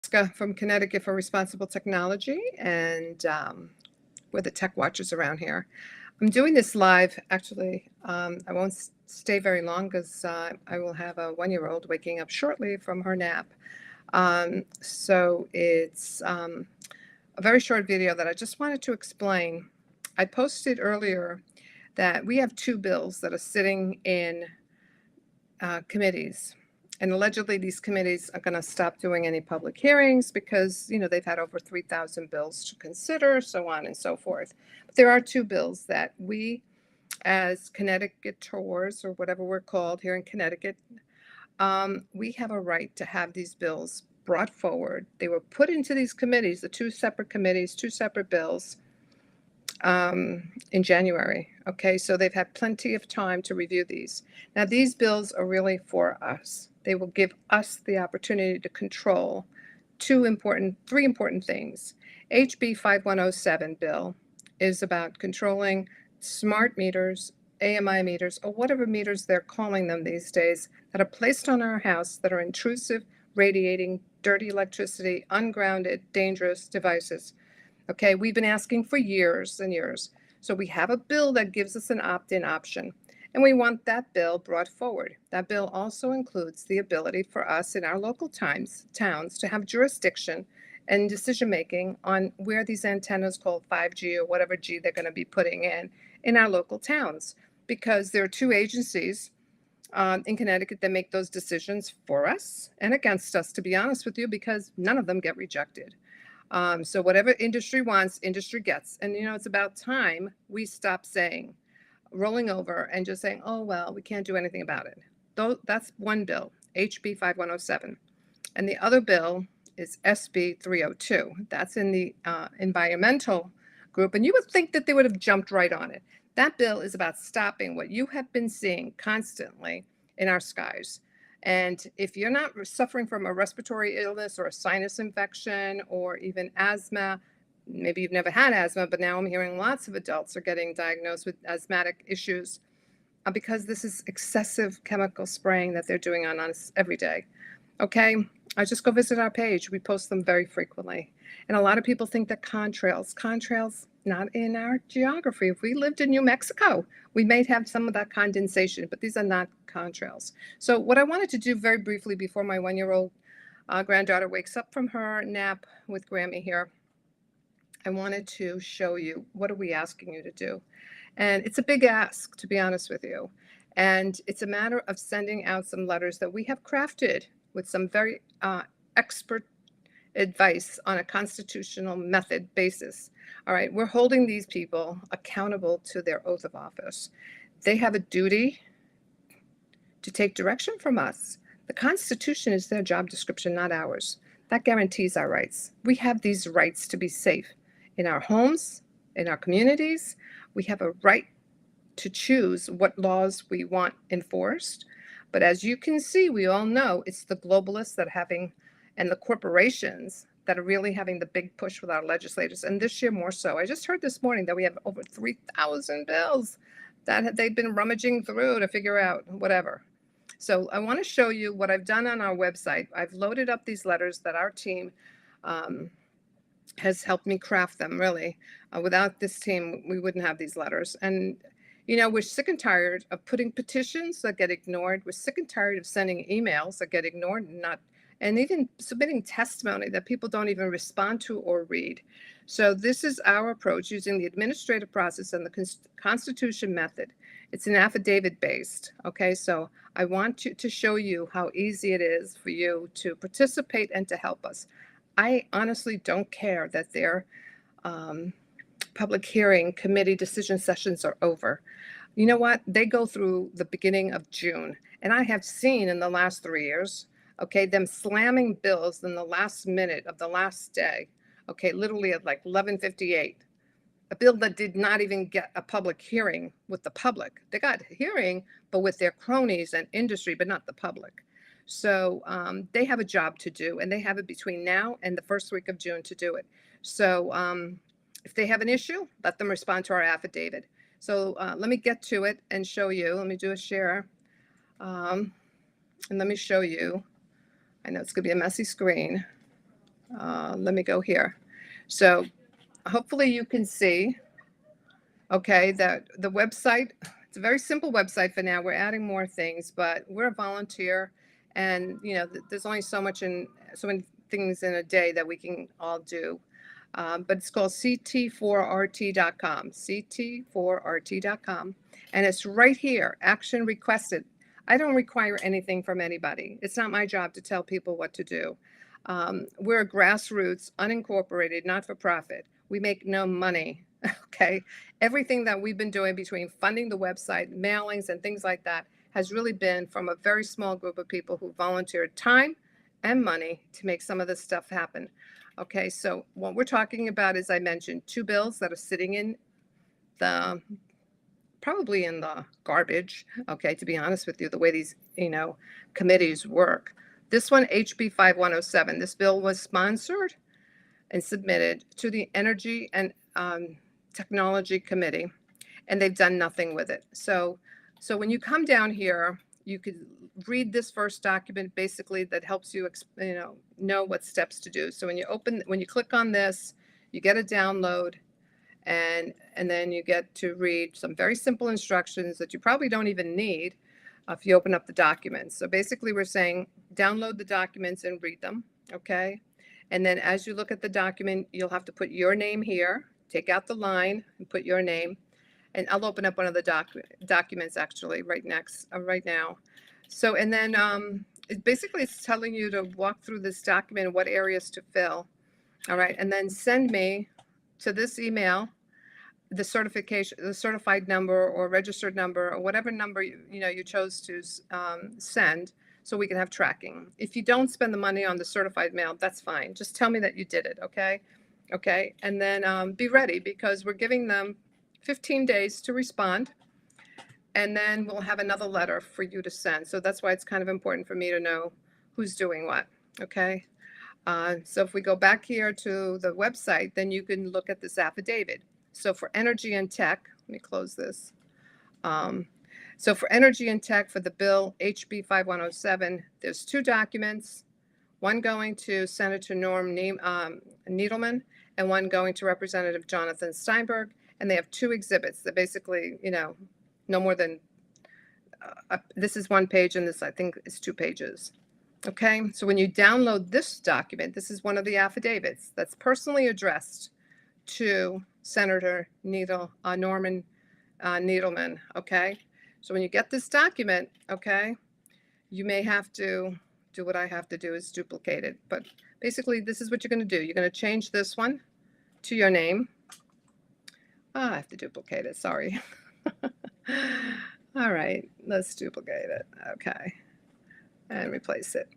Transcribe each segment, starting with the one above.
From Connecticut for Responsible Technology, and we're the tech watchers around here. I'm doing this live. Actually, I won't stay very long because I will have a 1-year-old waking up shortly from her nap. So it's a very short video that I just wanted to explain. I posted earlier that we have 2 bills that are sitting in committees. And allegedly, these committees are going to stop doing any public hearings because, they've had over 3,000 bills to consider, so on and so forth. But there are 2 bills that we, as Connecticuters, or whatever we're called here in Connecticut, we have a right to have these bills brought forward. They were put into these committees, the 2 separate committees, 2 separate bills, in January. Okay, so they've had plenty of time to review these. Now, these bills are really for us. They will give us the opportunity to control 3 important things. HB 5107 bill is about controlling smart meters, AMI meters, or whatever meters they're calling them these days, that are placed on our house that are intrusive, radiating, dirty electricity, ungrounded, dangerous devices. Okay, we've been asking for years and years. So we have a bill that gives us an opt-in option, and we want that bill brought forward. That bill also includes the ability for us in our local towns to have jurisdiction and decision-making on where these antennas called 5G or whatever G they're going to be putting in our local towns, because there are 2 agencies in Connecticut that make those decisions for us and against us, to be honest with you, because none of them get rejected. So whatever industry wants, industry gets. And, it's about time we stop rolling over and just saying, oh, well, we can't do anything about it. That's one bill, HB 5107. And the other bill is SB 302. That's in the environmental group. And you would think that they would have jumped right on it. That bill is about stopping what you have been seeing constantly in our skies. And if you're not suffering from a respiratory illness or a sinus infection or even asthma, maybe you've never had asthma, but now I'm hearing lots of adults are getting diagnosed with asthmatic issues because this is excessive chemical spraying that they're doing on us every day. Okay, I just go visit our page. We post them very frequently. And a lot of people think that contrails, not in our geography. If we lived in New Mexico, we may have some of that condensation, but these are not contrails. So what I wanted to do very briefly before my 1-year-old granddaughter wakes up from her nap with Grammy here, I wanted to show you what are we asking you to do. And it's a big ask, to be honest with you. And it's a matter of sending out some letters that we have crafted with some very expert advice on a constitutional method basis. All right, we're holding these people accountable to their oath of office. They have a duty to take direction from us. The Constitution is their job description, not ours. That guarantees our rights. We have these rights to be safe in our homes, in our communities. We have a right to choose what laws we want enforced. But as you can see, we all know it's the globalists and the corporations that are really having the big push with our legislators, and this year more so. I just heard this morning that we have over 3,000 bills that they've been rummaging through to figure out whatever. So I want to show you what I've done on our website. I've loaded up these letters that our team has helped me craft them, really. Without this team, we wouldn't have these letters. And we're sick and tired of putting petitions that get ignored. We're sick and tired of sending emails that get ignored and even submitting testimony that people don't even respond to or read. So this is our approach using the administrative process and the Constitution method. It's an affidavit based. Okay, so I want to show you how easy it is for you to participate and to help us. I honestly don't care that their public hearing committee decision sessions are over. You know what? They go through the beginning of June. And I have seen in the last 3 years, okay, them slamming bills in the last minute of the last day, okay, literally at like 11:58. A bill that did not even get a public hearing with the public. They got a hearing, but with their cronies and industry, but not the public. So they have a job to do, and they have it between now and the first week of June to do it. So if they have an issue, let them respond to our affidavit. So let me get to it and show you. Let me do a share. And let me show you. I know it's going to be a messy screen. Let me go here. So hopefully you can see, okay, that the website, it's a very simple website for now. We're adding more things, but we're a volunteer, and there's only so many things in a day that we can all do. But it's called ct4rt.com, ct4rt.com, and it's right here, action requested. I don't require anything from anybody. It's not my job to tell people what to do. We're a grassroots, unincorporated, not-for-profit. We make no money, okay? Everything that we've been doing between funding the website, mailings, and things like that has really been from a very small group of people who volunteered time and money to make some of this stuff happen. Okay, so what we're talking about, as I mentioned, 2 bills that are sitting in probably in the garbage, okay, to be honest with you, the way these, committees work. This one, HB 5107, this bill was sponsored and submitted to the Energy and Technology Committee, and they've done nothing with it. So when you come down here, you could read this first document basically that helps you know what steps to do. So when you click on this, you get a download, and then you get to read some very simple instructions that you probably don't even need if you open up the documents. So basically we're saying download the documents and read them, okay? And then as you look at the document, you'll have to put your name here, take out the line and put your name. And I'll open up one of the documents actually right now. So, and then it's telling you to walk through this document and what areas to fill. All right, and then send me to this email the certified number or registered number or whatever number you chose to send, so we can have tracking. If you don't spend the money on the certified mail, that's fine. Just tell me that you did it, okay? Okay, and then be ready, because we're giving them 15 days to respond, and then we'll have another letter for you to send. So that's why it's kind of important for me to know who's doing what, okay? So if we go back here to the website, then you can look at this affidavit. So for energy and tech, let me close this. So for energy and tech, for the bill HB 5107, there's 2 documents, one going to Senator Norm Needleman and one going to Representative Jonathan Steinberg, and they have 2 exhibits. They're basically, no more than, this is 1 page and this I think is 2 pages. Okay, so when you download this document, this is one of the affidavits that's personally addressed to Senator Norman Needleman, okay? So when you get this document, okay, you may have to do what I have to do, is duplicate it. But basically, this is what you're going to do. You're going to change this one to your name. I have to duplicate it, sorry. All right, let's duplicate it, okay, and replace it.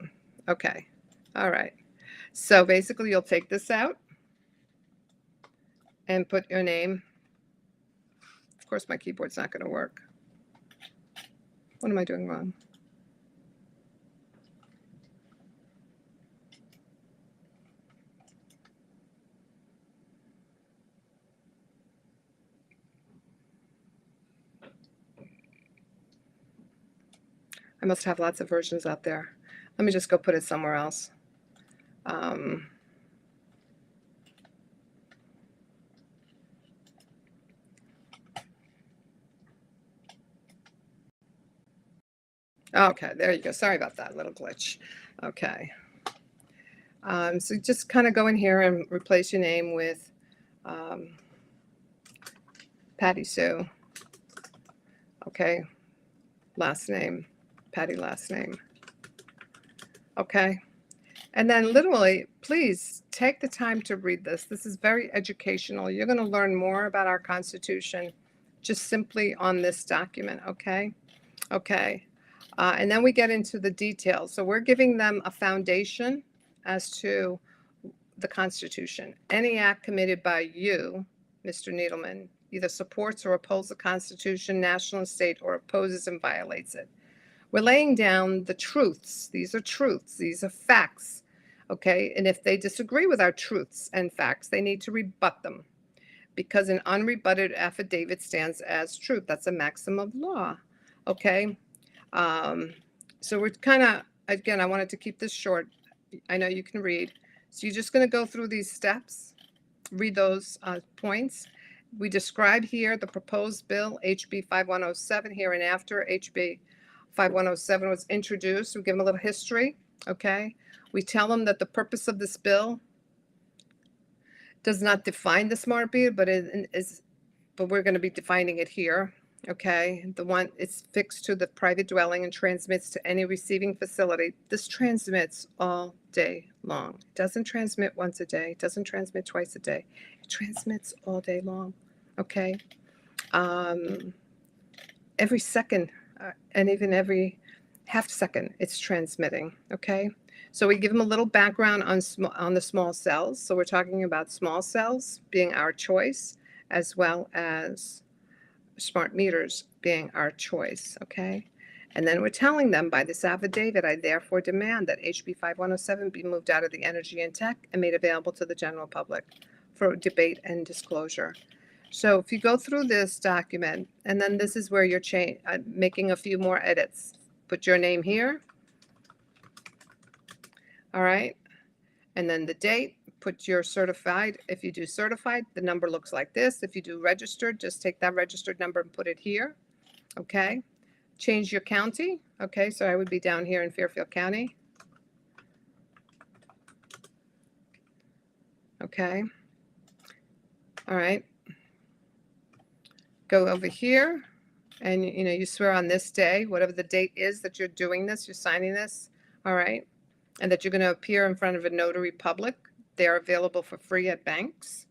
Okay, all right. So basically, you'll take this out and put your name. Of course, my keyboard's not going to work. What am I doing wrong? I must have lots of versions out there. Let me just go put it somewhere else. Okay, there you go. Sorry about that little glitch. Okay. So just kind of go in here and replace your name with Patty Sue. Okay. Last name, Patty last name. Okay. And then literally, please take the time to read this. This is very educational. You're going to learn more about our Constitution just simply on this document, okay? Okay. And then we get into the details. So we're giving them a foundation as to the Constitution. Any act committed by you, Mr. Needleman, either supports or opposes the Constitution, national and state, or opposes and violates it. We're laying down the truths. These are truths. These are facts. Okay, and if they disagree with our truths and facts, they need to rebut them, because an unrebutted affidavit stands as truth. That's a maxim of law. Okay, so we're kind of, again, I wanted to keep this short. I know you can read. So you're just going to go through these steps, read those points. We describe here the proposed bill, HB 5107, here and after HB 5107 was introduced. We give them a little history, okay? We tell them that the purpose of this bill does not define the smart meter, but we're going to be defining it here, okay? The one, it's fixed to the private dwelling and transmits to any receiving facility. This transmits all day long. It doesn't transmit once a day. It doesn't transmit twice a day. It transmits all day long, okay? Every second, and even every half second, it's transmitting, okay? So we give them a little background on the small cells. So we're talking about small cells being our choice, as well as smart meters being our choice, okay? And then we're telling them by this affidavit, I therefore demand that HB 5107 be moved out of the Energy and Tech and made available to the general public for debate and disclosure. So if you go through this document, and then this is where you're making a few more edits. Put your name here. All right. And then the date, put your certified. If you do certified, the number looks like this. If you do registered, just take that registered number and put it here. Okay. Change your county. Okay. So I would be down here in Fairfield County. Okay. All right. Go over here and, you swear on this day, whatever the date is that you're doing this, you're signing this. All right. And that you're going to appear in front of a notary public. They're available for free at banks.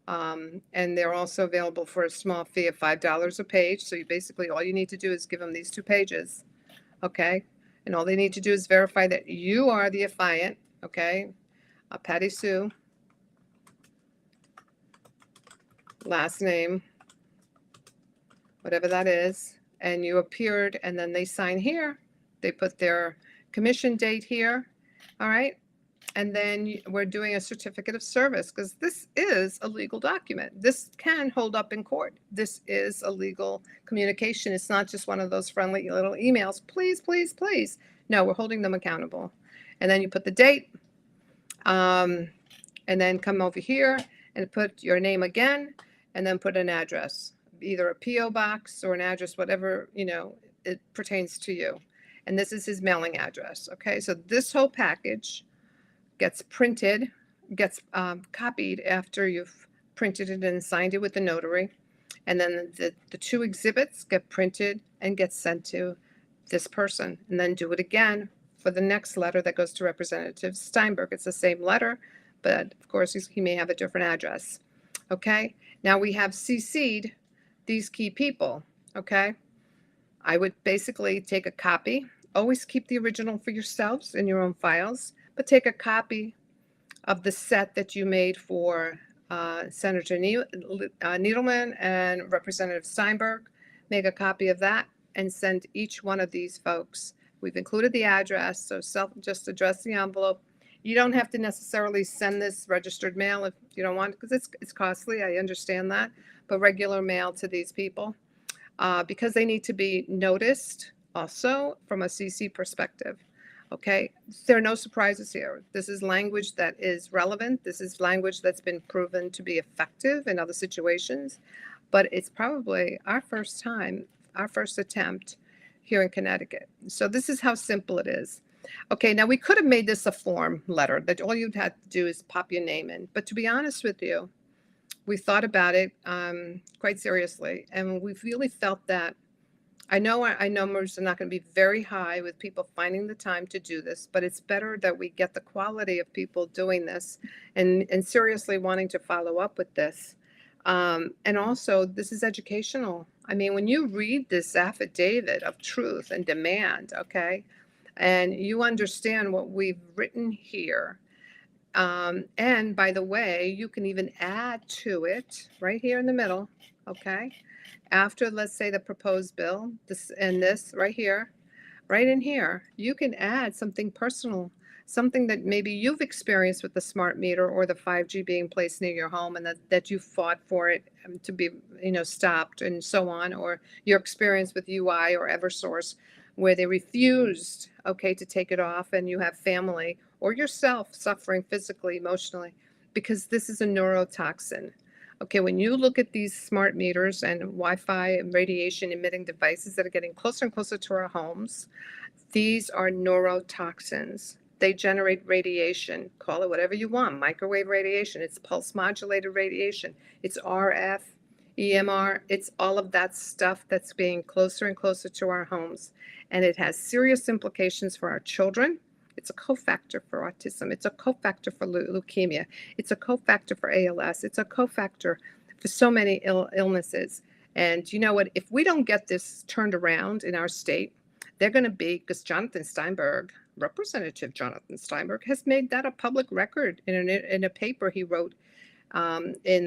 And they're also available for a small fee of $5 a page. So you basically, all you need to do is give them these 2 pages. Okay. And all they need to do is verify that you are the affiant. Okay. Patty Sue. Last name. Whatever that is. And you appeared, and then they sign here. They put their commission date here. All right. And then we're doing a certificate of service because this is a legal document. This can hold up in court. This is a legal communication. It's not just one of those friendly little emails. Please, please, please. No, we're holding them accountable. And then you put the date, and then come over here and put your name again, and then put an address, either a P.O. box or an address, whatever, it pertains to you. And this is his mailing address. Okay, so this whole package gets printed, gets copied after you've printed it and signed it with the notary. And then the 2 exhibits get printed and get sent to this person. And then do it again for the next letter that goes to Representative Steinberg. It's the same letter, but of course he may have a different address. Okay, now we have CC'd these key people. Okay, I would basically take a copy. Always keep the original for yourselves in your own files, but take a copy of the set that you made for Senator Needleman and Representative Steinberg. Make a copy of that and send each one of these folks. We've included the address, so just address the envelope. You don't have to necessarily send this registered mail if you don't want, because it's costly. I understand that, but regular mail to these people because they need to be noticed also from a CC perspective. Okay, there are no surprises here. This is language that is relevant. This is language that's been proven to be effective in other situations, but it's probably our first attempt here in Connecticut. So this is how simple it is. Okay, now we could have made this a form letter that all you'd have to do is pop your name in. But to be honest with you, we thought about it quite seriously, and we really felt that I know our numbers are not going to be very high with people finding the time to do this, but it's better that we get the quality of people doing this and seriously wanting to follow up with this. And also, this is educational. I mean, when you read this affidavit of truth and demand, okay, and you understand what we've written here, and by the way, you can even add to it right here in the middle, okay? After, let's say, the proposed bill, this right here, right in here, you can add something personal, something that maybe you've experienced with the smart meter or the 5G being placed near your home, and that you fought for it to be, stopped and so on, or your experience with UI or Eversource where they refused, okay, to take it off, and you have family or yourself suffering physically, emotionally, because this is a neurotoxin. Okay, when you look at these smart meters and Wi-Fi and radiation emitting devices that are getting closer and closer to our homes, these are neurotoxins. They generate radiation. Call it whatever you want. Microwave radiation. It's pulse modulated radiation. It's RF, EMR. It's all of that stuff that's being closer and closer to our homes. And it has serious implications for our children. It's a cofactor for autism. It's a cofactor for leukemia. It's a cofactor for ALS. It's a cofactor for so many illnesses. And you know what? If we don't get this turned around in our state, they're going to be, because Jonathan Steinberg, Representative Jonathan Steinberg, has made that a public record in a paper he wrote in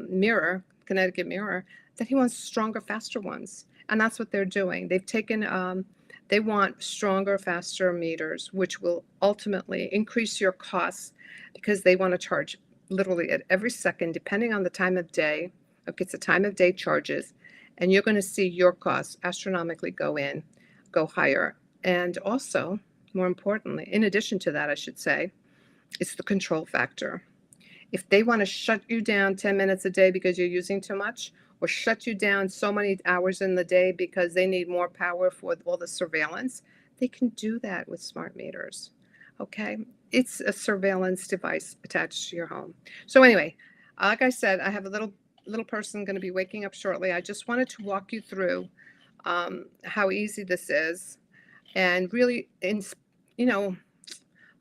Mirror, Connecticut Mirror, that he wants stronger, faster ones. And that's what they're doing. They've taken, they want stronger, faster meters, which will ultimately increase your costs because they want to charge literally at every second, depending on the time of day. Okay, it's a time of day charges. And you're going to see your costs astronomically go higher. And also, more importantly, in addition to that, I should say, it's the control factor. If they want to shut you down 10 minutes a day because you're using too much, or shut you down so many hours in the day because they need more power for all the surveillance, they can do that with smart meters. Okay? It's a surveillance device attached to your home. So anyway, like I said, I have a little person going to be waking up shortly. I just wanted to walk you through how easy this is, and really,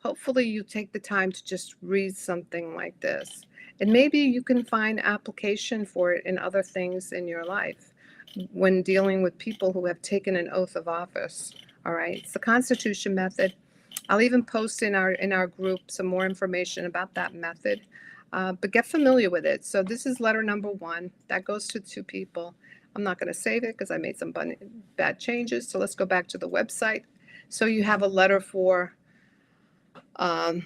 hopefully you take the time to just read something like this, and maybe you can find application for it in other things in your life when dealing with people who have taken an oath of office. All right, it's the Constitution method. I'll even post in our group some more information about that method, but get familiar with it. So this is letter number 1. That goes to 2 people. I'm not going to save it because I made some bad changes. So let's go back to the website. So you have a letter for the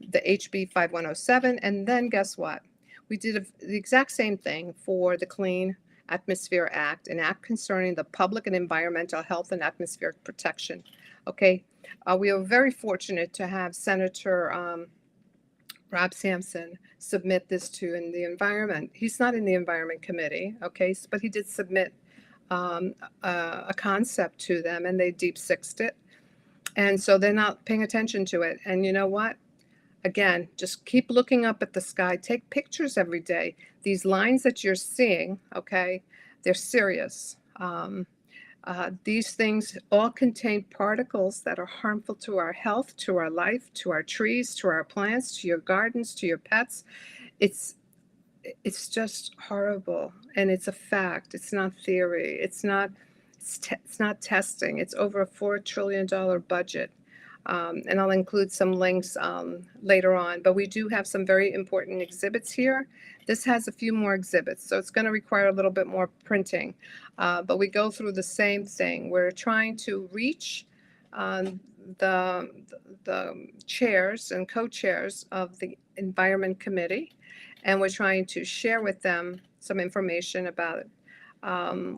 HB 5107. And then guess what? We did the exact same thing for the Clean Atmosphere Act, an act concerning the public and environmental health and atmospheric protection. Okay. We are very fortunate to have Senator Rob Sampson submit this to in the environment. He's not in the environment committee, okay, but he did submit a concept to them, and they deep sixed it. And so they're not paying attention to it. And you know what? Again, just keep looking up at the sky. Take pictures every day. These lines that you're seeing, okay, they're serious. These things all contain particles that are harmful to our health, to our life, to our trees, to our plants, to your gardens, to your pets. It's just horrible, and it's a fact. It's not theory. It's not testing. It's over a $4 trillion budget. And I'll include some links later on. But we do have some very important exhibits here. This has a few more exhibits, so it's going to require a little bit more printing. But we go through the same thing. We're trying to reach the chairs and co-chairs of the Environment Committee, and we're trying to share with them some information about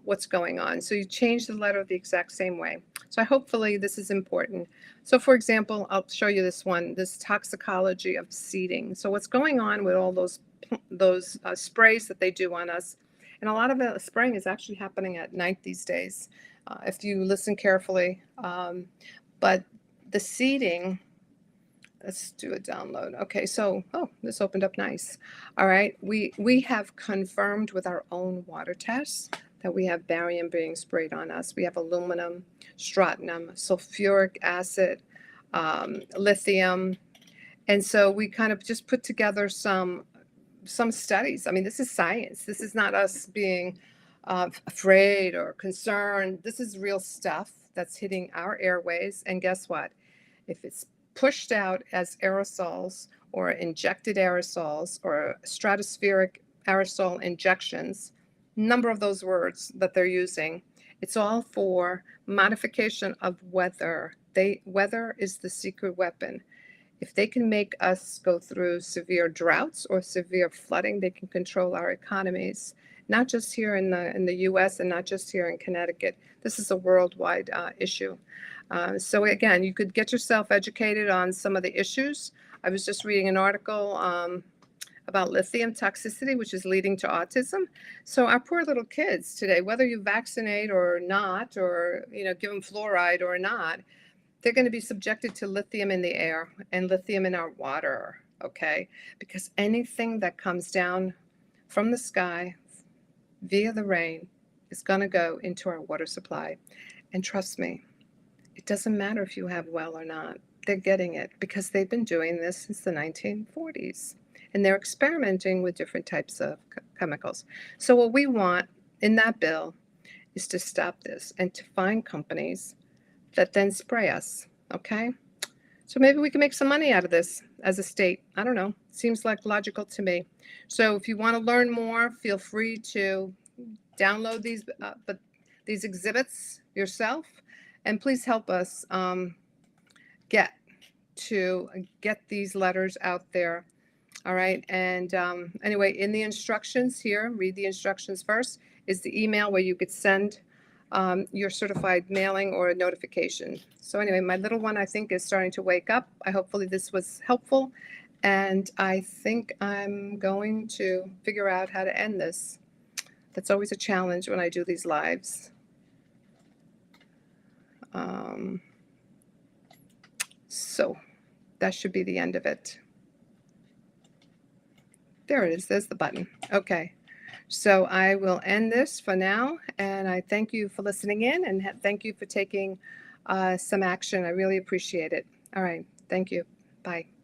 what's going on. So you change the letter the exact same way. So hopefully this is important. So for example, I'll show you this one, this toxicology of seeding. So what's going on with all those sprays that they do on us, and a lot of the spraying is actually happening at night these days, if you listen carefully. But the seeding, let's do a download. Okay, so, oh, this opened up nice. All right, we have confirmed with our own water tests that we have barium being sprayed on us. We have aluminum, strontium, sulfuric acid, lithium. And so we kind of just put together some studies. I mean, this is science. This is not us being afraid or concerned. This is real stuff that's hitting our airways. And guess what? If it's pushed out as aerosols or injected aerosols or stratospheric aerosol injections, number of those words that they're using, it's all for modification of weather. Weather is the secret weapon. If they can make us go through severe droughts or severe flooding, they can control our economies, not just here in the U.S. and not just here in Connecticut. This is a worldwide issue. So again, you could get yourself educated on some of the issues. I was just reading an article about lithium toxicity, which is leading to autism. So our poor little kids today, whether you vaccinate or not, or give them fluoride or not, they're going to be subjected to lithium in the air and lithium in our water. Okay, because anything that comes down from the sky via the rain is going to go into our water supply. And trust me, it doesn't matter if you have well or not. They're getting it because they've been doing this since the 1940s. And they're experimenting with different types of chemicals. So what we want in that bill is to stop this and to find companies that then spray us, okay? So maybe we can make some money out of this as a state. I don't know. Seems like logical to me. So if you want to learn more, feel free to download these exhibits yourself, and please help us get these letters out there. All right. And anyway, in the instructions here, read the instructions first, is the email where you could send your certified mailing or a notification. So anyway, my little one, I think, is starting to wake up. Hopefully this was helpful. And I think I'm going to figure out how to end this. That's always a challenge when I do these lives. So that should be the end of it. There it is. There's the button. Okay. So I will end this for now, and I thank you for listening in, and thank you for taking some action. I really appreciate it. All right. Thank you. Bye.